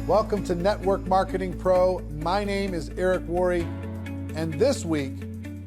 Welcome to Network Marketing Pro. My name is Eric Worre, and this week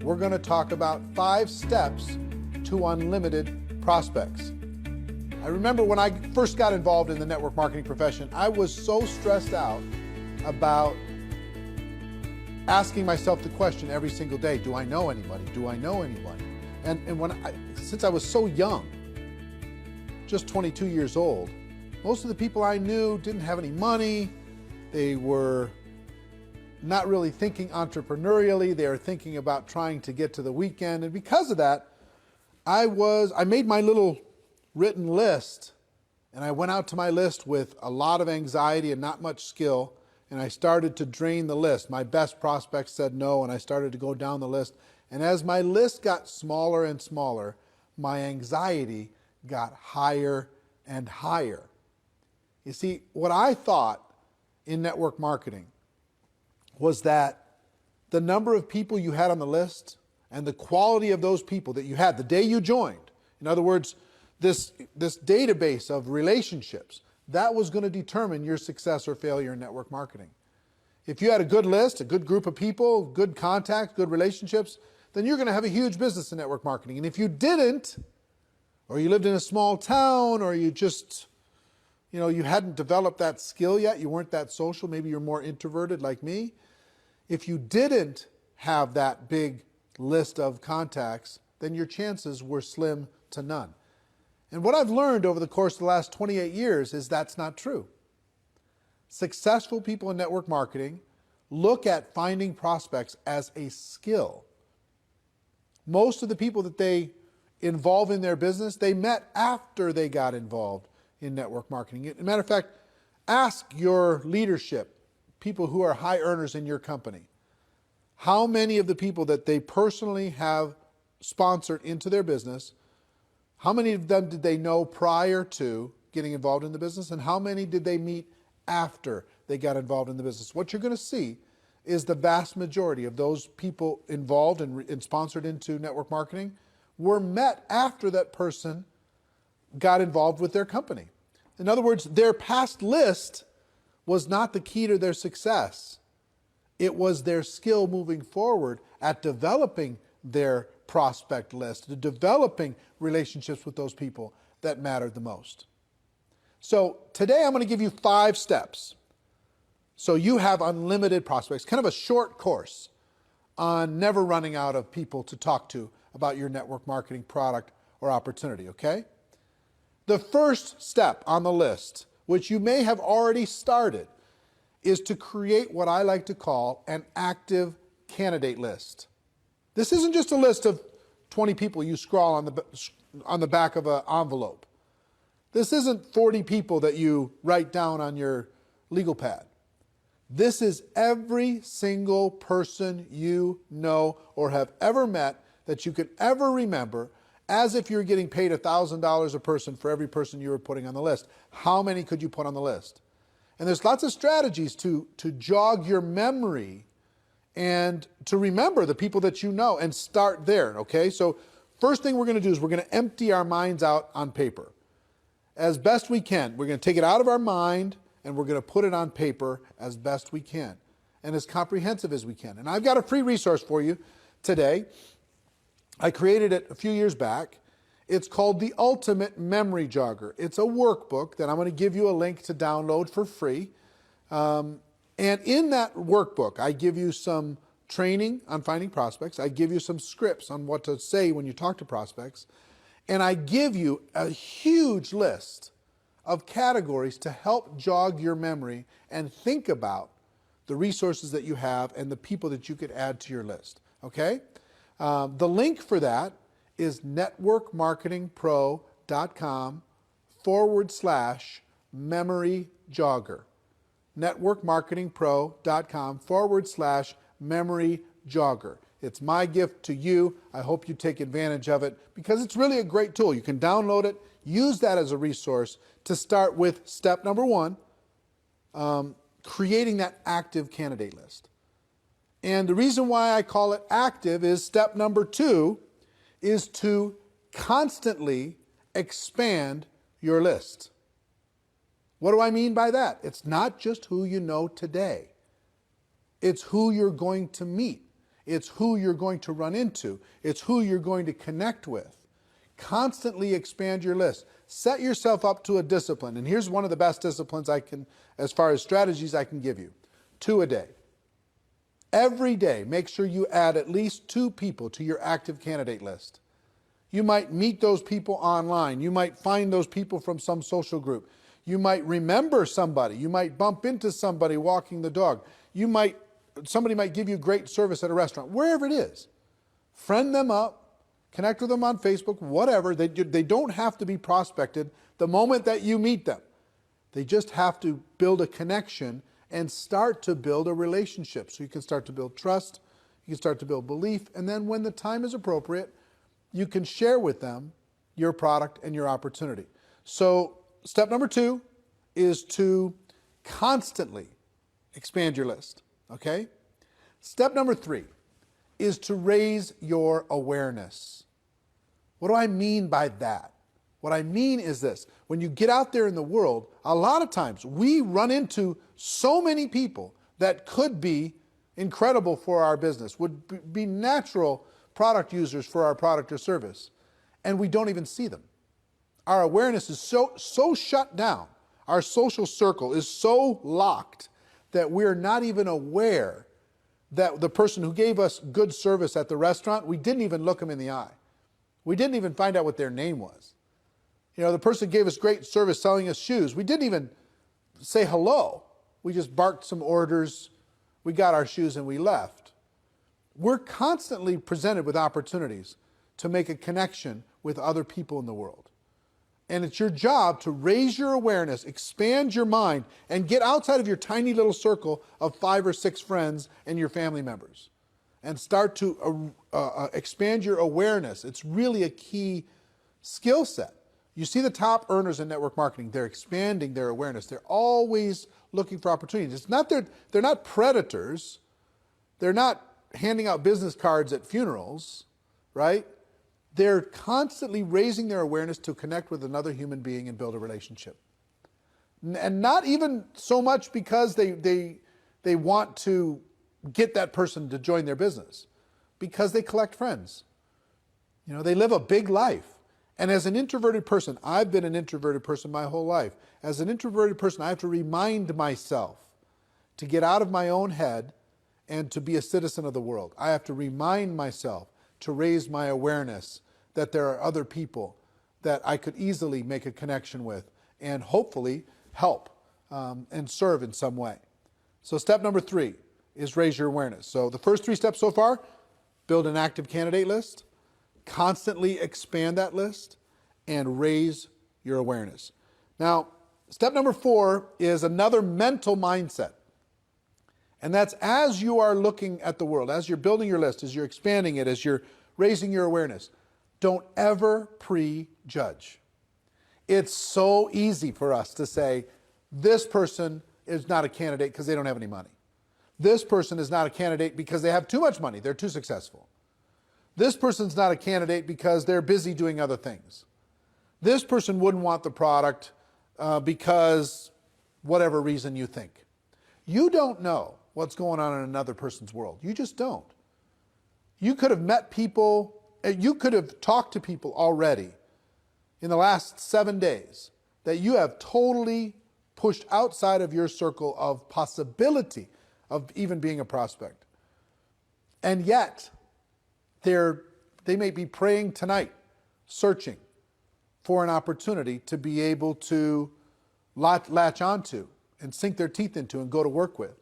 we're going to talk about 5 steps to unlimited prospects. I remember when I first got involved in the network marketing profession, I was so stressed out about asking myself the question every single day, do I know anybody? Do I know anybody? And since I was so young, just 22 years old, most of the people I knew didn't have any money. They were not really thinking entrepreneurially. They were thinking about trying to get to the weekend. And because of that, I made my little written list, and I went out to my list with a lot of anxiety and not much skill, and I started to drain the list. My best prospects said no, and I started to go down the list. And as my list got smaller and smaller, my anxiety got higher and higher. You see, what I thought in network marketing was that the number of people you had on the list and the quality of those people that you had the day you joined, in other words, this database of relationships, that was going to determine your success or failure in network marketing. If you had a good list, a good group of people, good contacts, good relationships, then you're going to have a huge business in network marketing. And if you didn't, or you lived in a small town, or you just, you hadn't developed that skill yet, you weren't that social, maybe you're more introverted like me. If you didn't have that big list of contacts, then your chances were slim to none. And what I've learned over the course of the last 28 years is that's not true. Successful people in network marketing look at finding prospects as a skill. Most of the people that they involve in their business, they met after they got involved in network marketing. As a matter of fact, ask your leadership, people who are high earners in your company, how many of the people that they personally have sponsored into their business, how many of them did they know prior to getting involved in the business, and how many did they meet after they got involved in the business? What you're going to see is the vast majority of those people involved and sponsored into network marketing were met after that person got involved with their company. In other words, their past list was not the key to their success. It was their skill moving forward at developing their prospect list, to developing relationships with those people that mattered the most. So today I'm going to give you 5 steps so you have unlimited prospects, kind of a short course on never running out of people to talk to about your network marketing product or opportunity, okay? The first step on the list, which you may have already started, is to create what I like to call an active candidate list. This isn't just a list of 20 people you scrawl on the back of an envelope. This isn't 40 people that you write down on your legal pad. This is every single person you know or have ever met that you could ever remember, as if you're getting paid $1,000 a person for every person you were putting on the list. How many could you put on the list? And there's lots of strategies to jog your memory and to remember the people that you know and start there, okay? So first thing we're going to do is we're going to empty our minds out on paper. As best we can. We're going to take it out of our mind and we're going to put it on paper as best we can and as comprehensive as we can. And I've got a free resource for you today. I created it a few years back. It's called the Ultimate Memory Jogger. It's a workbook that I'm going to give you a link to download for free. And in that workbook, I give you some training on finding prospects. I give you some scripts on what to say when you talk to prospects. And I give you a huge list of categories to help jog your memory and think about the resources that you have and the people that you could add to your list. Okay? The link for that is networkmarketingpro.com/memory jogger. networkmarketingpro.com/memory jogger. It's my gift to you. I hope you take advantage of it because it's really a great tool. You can download it, use that as a resource to start with step number 1, creating that active candidate list. And the reason why I call it active is step number 2 is to constantly expand your list. What do I mean by that? It's not just who you know today. It's who you're going to meet. It's who you're going to run into. It's who you're going to connect with. Constantly expand your list. Set yourself up to a discipline. And here's one of the best disciplines I can, as far as strategies I can give you. 2 a day. Every day, make sure you add at least 2 people to your active candidate list. You might meet those people online. You might find those people from some social group. You might remember somebody. You might bump into somebody walking the dog. Somebody might give you great service at a restaurant, wherever it is. Friend them up, connect with them on Facebook, whatever. They don't have to be prospected the moment that you meet them. They just have to build a connection and start to build a relationship. So you can start to build trust, you can start to build belief, and then when the time is appropriate, you can share with them your product and your opportunity. So step number 2 is to constantly expand your list, okay? Step number 3 is to raise your awareness. What do I mean by that? What I mean is this. When you get out there in the world, a lot of times we run into so many people that could be incredible for our business, would be natural product users for our product or service, and we don't even see them. Our awareness is so shut down. Our social circle is so locked that we're not even aware that the person who gave us good service at the restaurant, we didn't even look them in the eye. We didn't even find out what their name was. You know, the person gave us great service selling us shoes. We didn't even say hello. We just barked some orders. We got our shoes and we left. We're constantly presented with opportunities to make a connection with other people in the world. And it's your job to raise your awareness, expand your mind, and get outside of your tiny little circle of 5 or 6 friends and your family members. And start to expand your awareness. It's really a key skill set. You see the top earners in network marketing, they're expanding their awareness. They're always looking for opportunities. It's not they're not predators. They're not handing out business cards at funerals, right? They're constantly raising their awareness to connect with another human being and build a relationship. And not even so much because they want to get that person to join their business, because they collect friends. You know, they live a big life. And as an introverted person, I've been an introverted person my whole life. As an introverted person, I have to remind myself to get out of my own head and to be a citizen of the world. I have to remind myself to raise my awareness that there are other people that I could easily make a connection with and hopefully help and serve in some way. So step number 3 is raise your awareness. So the first 3 steps so far: build an active candidate list, constantly expand that list, and raise your awareness. Now, step number 4 is another mental mindset. And that's as you are looking at the world, as you're building your list, as you're expanding it, as you're raising your awareness, don't ever prejudge. It's so easy for us to say, this person is not a candidate because they don't have any money. This person is not a candidate because they have too much money, they're too successful. This person's not a candidate because they're busy doing other things. This person wouldn't want the product because whatever reason you think. You don't know what's going on in another person's world. You just don't. You could have met people, you could have talked to people already in the last 7 days that you have totally pushed outside of your circle of possibility of even being a prospect. And yet, they may be praying tonight, searching for an opportunity to be able to latch onto and sink their teeth into and go to work with.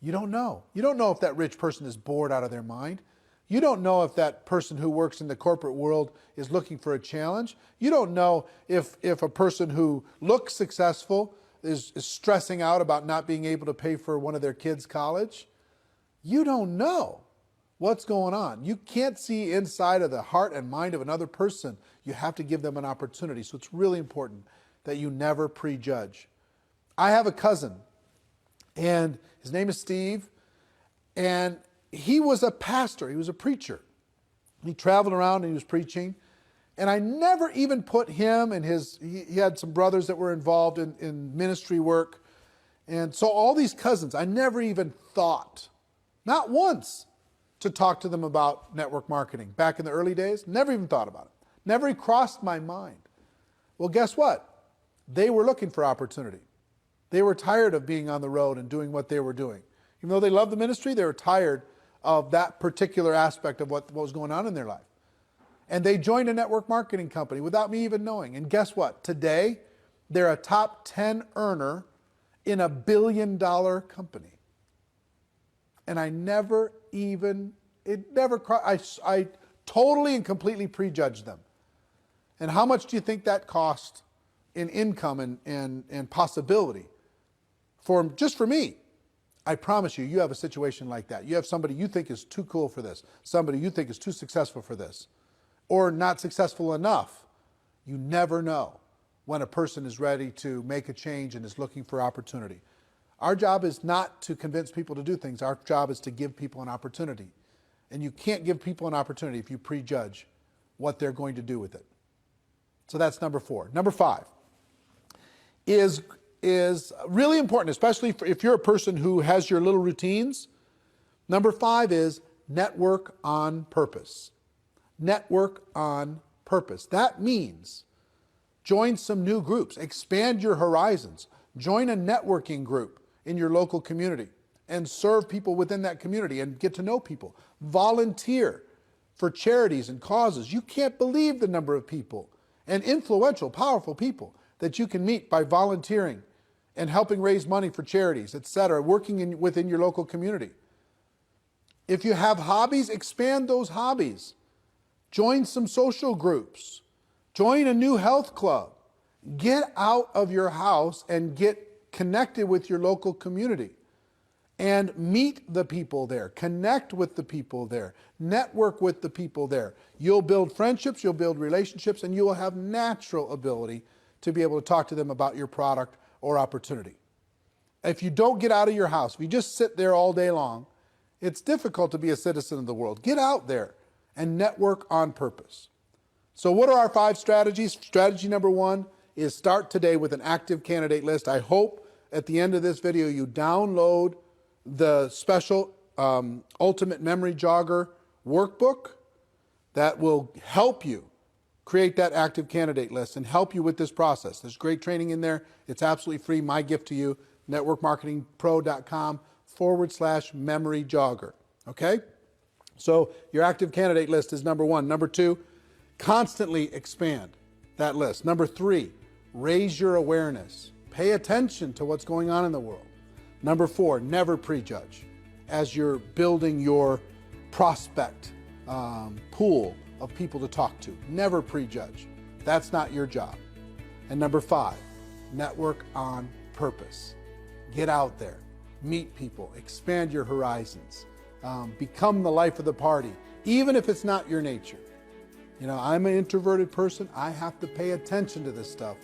You don't know. You don't know if that rich person is bored out of their mind. You don't know if that person who works in the corporate world is looking for a challenge. You don't know if a person who looks successful is stressing out about not being able to pay for one of their kids' college. You don't know what's going on. You can't see inside of the heart and mind of another person. You have to give them an opportunity. So it's really important that you never prejudge. I have a cousin, and his name is Steve, and he was a pastor. He was a preacher. He traveled around and he was preaching, And I never even put him and he had some brothers that were involved in ministry work. And so all these cousins, I never even thought, not once, to talk to them about network marketing. Back in the early days, never even thought about it. Never even crossed my mind. Well, guess what? They were looking for opportunity. They were tired of being on the road and doing what they were doing. Even though they loved the ministry, they were tired of that particular aspect of what was going on in their life. And they joined a network marketing company without me even knowing. And guess what? Today, they're a top 10 earner in a $1 billion company. And I never even, I totally and completely prejudged them. And how much do you think that cost in income and possibility? Just for me, I promise you, you have a situation like that. You have somebody you think is too cool for this, somebody you think is too successful for this, or not successful enough. You never know when a person is ready to make a change and is looking for opportunity. Our job is not to convince people to do things. Our job is to give people an opportunity. And you can't give people an opportunity if you prejudge what they're going to do with it. So that's number 4. Number 5 is really important, especially if you're a person who has your little routines. Number 5 is network on purpose. Network on purpose. That means join some new groups, expand your horizons, join a networking group in your local community and serve people within that community and get to know people. Volunteer for charities and causes. You can't believe the number of people and influential, powerful people that you can meet by volunteering and helping raise money for charities, etc., working within your local community. If you have hobbies, expand those hobbies. Join some social groups. Join a new health club. Get out of your house and get connected with your local community and meet the people there. Connect with the people there. Network with the people there. You'll build friendships, you'll build relationships, and you will have natural ability to be able to talk to them about your product or opportunity. If you don't get out of your house, if you just sit there all day long, it's difficult to be a citizen of the world. Get out there and network on purpose. So what are our 5 strategies? Strategy number 1 is start today with an active candidate list. I hope at the end of this video you download the special Ultimate Memory Jogger workbook that will help you create that active candidate list and help you with this process. There's great training in there. It's absolutely free. My gift to you, networkmarketingpro.com/memory jogger. Okay? So your active candidate list is number 1. Number 2, constantly expand that list. Number 3, raise your awareness. Pay attention to what's going on in the world. Number 4, never prejudge as you're building your prospect pool of people to talk to. Never prejudge. That's not your job. And number 5, network on purpose. Get out there, meet people, expand your horizons, become the life of the party, even if it's not your nature. You know, I'm an introverted person. I have to pay attention to this stuff.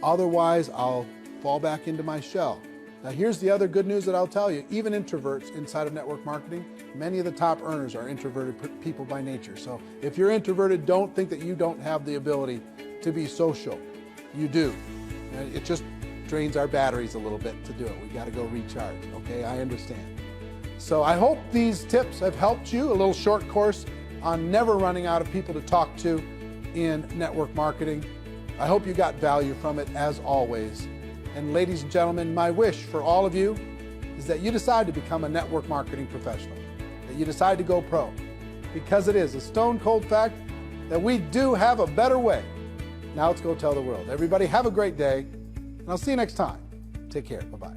Otherwise, I'll fall back into my shell. Now, here's the other good news that I'll tell you. Even introverts inside of network marketing, many of the top earners are introverted people by nature. So if you're introverted, don't think that you don't have the ability to be social. You do. And it just drains our batteries a little bit to do it. We got to go recharge, okay? I understand. So I hope these tips have helped you. A little short course on never running out of people to talk to in network marketing. I hope you got value from it, as always. And ladies and gentlemen, my wish for all of you is that you decide to become a network marketing professional, that you decide to go pro, because it is a stone cold fact that we do have a better way. Now let's go tell the world. Everybody have a great day, and I'll see you next time. Take care. Bye-bye.